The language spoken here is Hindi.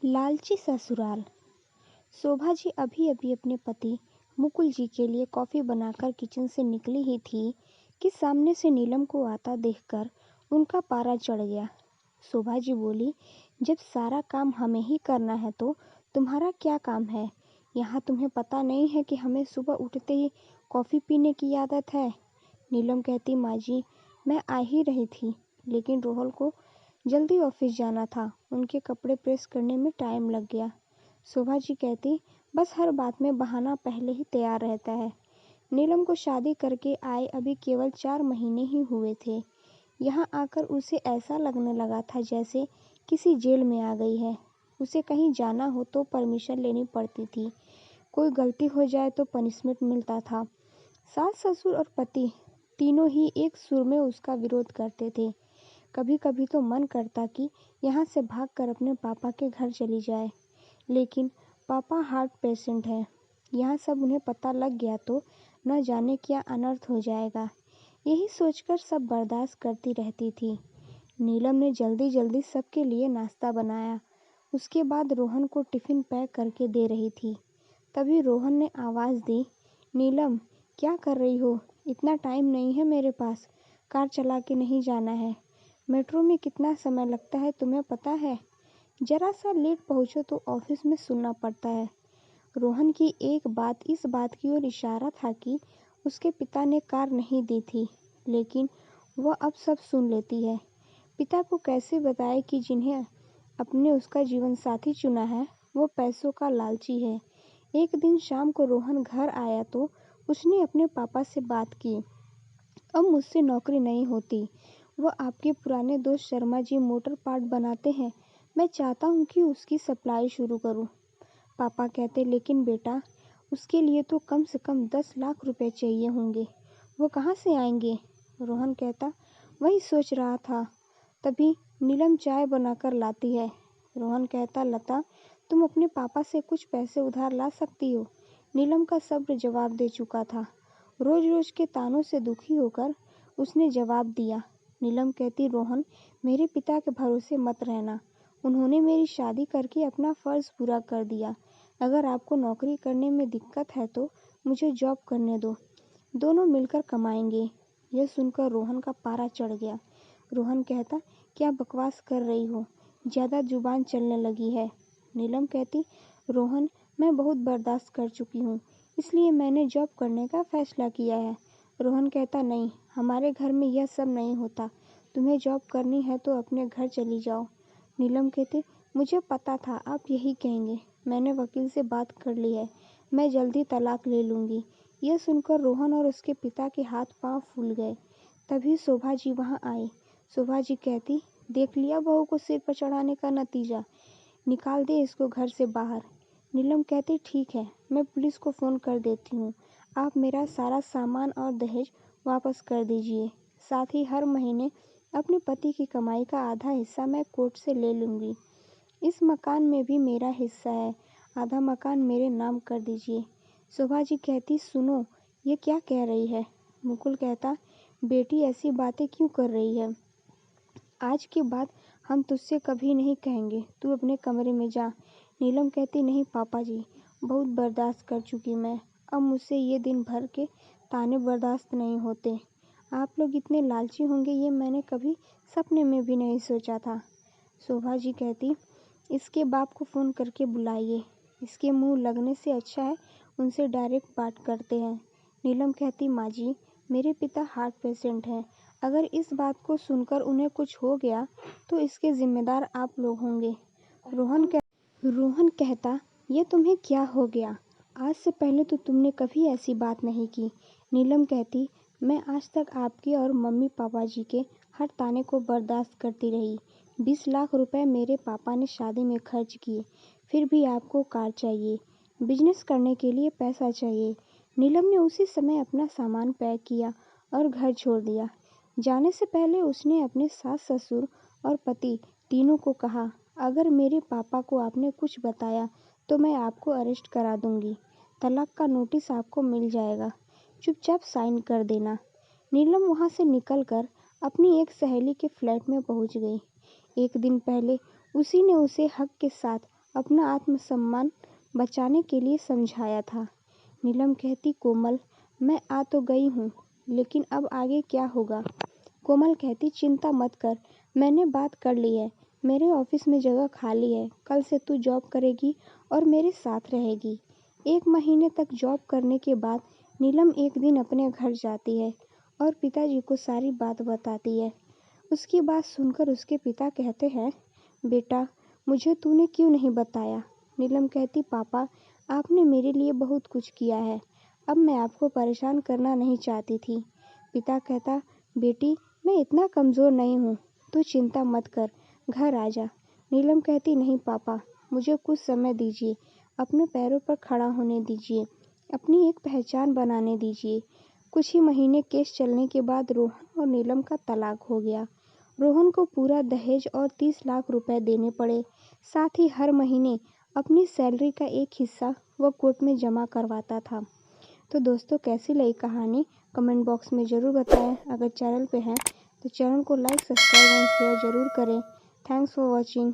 लालची ससुराल। शोभा जी अभी अभी अपने पति मुकुल जी के लिए कॉफी बनाकर किचन से निकली ही थी कि सामने से नीलम को आता देखकर उनका पारा चढ़ गया। शोभा जी बोली, जब सारा काम हमें ही करना है तो तुम्हारा क्या काम है? यहाँ तुम्हें पता नहीं है कि हमें सुबह उठते ही कॉफ़ी पीने की आदत है। नीलम कहती, माँ जी मैं आ ही रही थी, लेकिन रोहल को जल्दी ऑफिस जाना था, उनके कपड़े प्रेस करने में टाइम लग गया। शोभा जी कहती, बस हर बात में बहाना पहले ही तैयार रहता है। नीलम को शादी करके आए अभी केवल 4 महीने ही हुए थे। यहाँ आकर उसे ऐसा लगने लगा था जैसे किसी जेल में आ गई है। उसे कहीं जाना हो तो परमिशन लेनी पड़ती थी, कोई गलती हो जाए तो पनिशमेंट मिलता था। सास ससुर और पति तीनों ही एक सुर में उसका विरोध करते थे। कभी कभी तो मन करता कि यहाँ से भागकर अपने पापा के घर चली जाए, लेकिन पापा हार्ट पेशेंट हैं। यहाँ सब उन्हें पता लग गया तो न जाने क्या अनर्थ हो जाएगा। यही सोचकर सब बर्दाश्त करती रहती थी। नीलम ने जल्दी जल्दी सबके लिए नाश्ता बनाया। उसके बाद रोहन को टिफ़िन पैक करके दे रही थी। तभी रोहन ने आवाज़ दी, नीलम क्या कर रही हो? इतना टाइम नहीं है मेरे पास, कार चला के नहीं जाना है। मेट्रो में कितना समय लगता है तुम्हें पता है? जरा सा लेट पहुँचो तो ऑफिस में सुनना पड़ता है। रोहन की एक बात इस बात की ओर इशारा था कि उसके पिता ने कार नहीं दी थी, लेकिन वह अब सब सुन लेती है। पिता को कैसे बताए कि जिन्हें अपने उसका जीवन साथी चुना है वो पैसों का लालची है। एक दिन शाम को रोहन घर आया तो उसने अपने पापा से बात की, अब मुझसे नौकरी नहीं होती। वह आपके पुराने दोस्त शर्मा जी मोटर पार्ट बनाते हैं, मैं चाहता हूँ कि उसकी सप्लाई शुरू करूँ। पापा कहते, लेकिन बेटा उसके लिए तो कम से कम 10 लाख रुपए चाहिए होंगे, वो कहाँ से आएंगे? रोहन कहता, वही सोच रहा था। तभी नीलम चाय बनाकर लाती है। रोहन कहता, लता तुम अपने पापा से कुछ पैसे उधार ला सकती हो। नीलम का सब्र जवाब दे चुका था। रोज रोज के तानों से दुखी होकर उसने जवाब दिया। नीलम कहती, रोहन मेरे पिता के भरोसे मत रहना, उन्होंने मेरी शादी करके अपना फ़र्ज़ पूरा कर दिया। अगर आपको नौकरी करने में दिक्कत है तो मुझे जॉब करने दो, दोनों मिलकर कमाएंगे। यह सुनकर रोहन का पारा चढ़ गया। रोहन कहता, क्या बकवास कर रही हो, ज़्यादा जुबान चलने लगी है। नीलम कहती, रोहन मैं बहुत बर्दाश्त कर चुकी हूँ, इसलिए मैंने जॉब करने का फैसला किया है। रोहन कहता, नहीं हमारे घर में यह सब नहीं होता, तुम्हें जॉब करनी है तो अपने घर चली जाओ। नीलम कहती, मुझे पता था आप यही कहेंगे, मैंने वकील से बात कर ली है, मैं जल्दी तलाक ले लूँगी। यह सुनकर रोहन और उसके पिता के हाथ पांव फूल गए। तभी शोभा जी वहाँ आई। शोभा जी कहती, देख लिया बहू को सिर पर चढ़ाने का नतीजा, निकाल दे इसको घर से बाहर। नीलम कहती, ठीक है मैं पुलिस को फ़ोन कर देती हूँ, आप मेरा सारा सामान और दहेज वापस कर दीजिए, साथ ही हर महीने अपने पति की कमाई का आधा हिस्सा मैं कोर्ट से ले लूँगी। इस मकान में भी मेरा हिस्सा है, आधा मकान मेरे नाम कर दीजिए। शोभा जी कहती, सुनो ये क्या कह रही है? मुकुल कहता, बेटी ऐसी बातें क्यों कर रही है? आज के बाद हम तुझसे कभी नहीं कहेंगे, तू अपने कमरे में जा। नीलम कहती, नहीं पापा जी, बहुत बर्दाश्त कर चुकी मैं, अब मुझसे ये दिन भर के ताने बर्दाश्त नहीं होते। आप लोग इतने लालची होंगे ये मैंने कभी सपने में भी नहीं सोचा था। शोभा जी कहती, इसके बाप को फ़ोन करके बुलाइए, इसके मुंह लगने से अच्छा है उनसे डायरेक्ट बात करते हैं। नीलम कहती, माँ जी मेरे पिता हार्ट पेशेंट हैं, अगर इस बात को सुनकर उन्हें कुछ हो गया तो इसके जिम्मेदार आप लोग होंगे। रोहन कहता, ये तुम्हें क्या हो गया? आज से पहले तो तुमने कभी ऐसी बात नहीं की। नीलम कहती, मैं आज तक आपके और मम्मी पापा जी के हर ताने को बर्दाश्त करती रही। 20 लाख रुपए मेरे पापा ने शादी में खर्च किए, फिर भी आपको कार चाहिए, बिजनेस करने के लिए पैसा चाहिए। नीलम ने उसी समय अपना सामान पैक किया और घर छोड़ दिया। जाने से पहले उसने अपने सास ससुर और पति तीनों को कहा, अगर मेरे पापा को आपने कुछ बताया तो मैं आपको अरेस्ट करा दूंगी, तलाक का नोटिस आपको मिल जाएगा, चुपचाप साइन कर देना। नीलम वहाँ से निकलकर अपनी एक सहेली के फ्लैट में पहुँच गई। एक दिन पहले उसी ने उसे हक के साथ अपना आत्मसम्मान बचाने के लिए समझाया था। नीलम कहती, कोमल, मैं आ तो गई हूँ, लेकिन अब आगे क्या होगा? कोमल कहती, चिंता मत कर, मैंने बात कर ली है। मेरे ऑफिस में जगह खाली है। कल से तू जॉब करेगी और मेरे साथ रहेगी। 1 महीने तक जॉब करने के बाद नीलम एक दिन अपने घर जाती है और पिताजी को सारी बात बताती है। उसकी बात सुनकर उसके पिता कहते हैं, बेटा, मुझे तूने क्यों नहीं बताया? नीलम कहती, पापा, आपने मेरे लिए बहुत कुछ किया है। अब मैं आपको परेशान करना नहीं चाहती थी। पिता कहता, बेटी, मैं इतना कमज़ोर नहीं हूँ, तू चिंता मत कर, घर आ जा। नीलम कहती, नहीं पापा, मुझे कुछ समय दीजिए, अपने पैरों पर खड़ा होने दीजिए, अपनी एक पहचान बनाने दीजिए। कुछ ही महीने केस चलने के बाद रोहन और नीलम का तलाक हो गया। रोहन को पूरा दहेज और 30 लाख रुपए देने पड़े। साथ ही हर महीने अपनी सैलरी का एक हिस्सा वह कोर्ट में जमा करवाता था। तो दोस्तों, कैसी लगी कहानी कमेंट बॉक्स में ज़रूर बताएं। अगर चैनल पे हैं तो चैनल को लाइक, सब्सक्राइब एंड शेयर ज़रूर करें। Thanks for watching.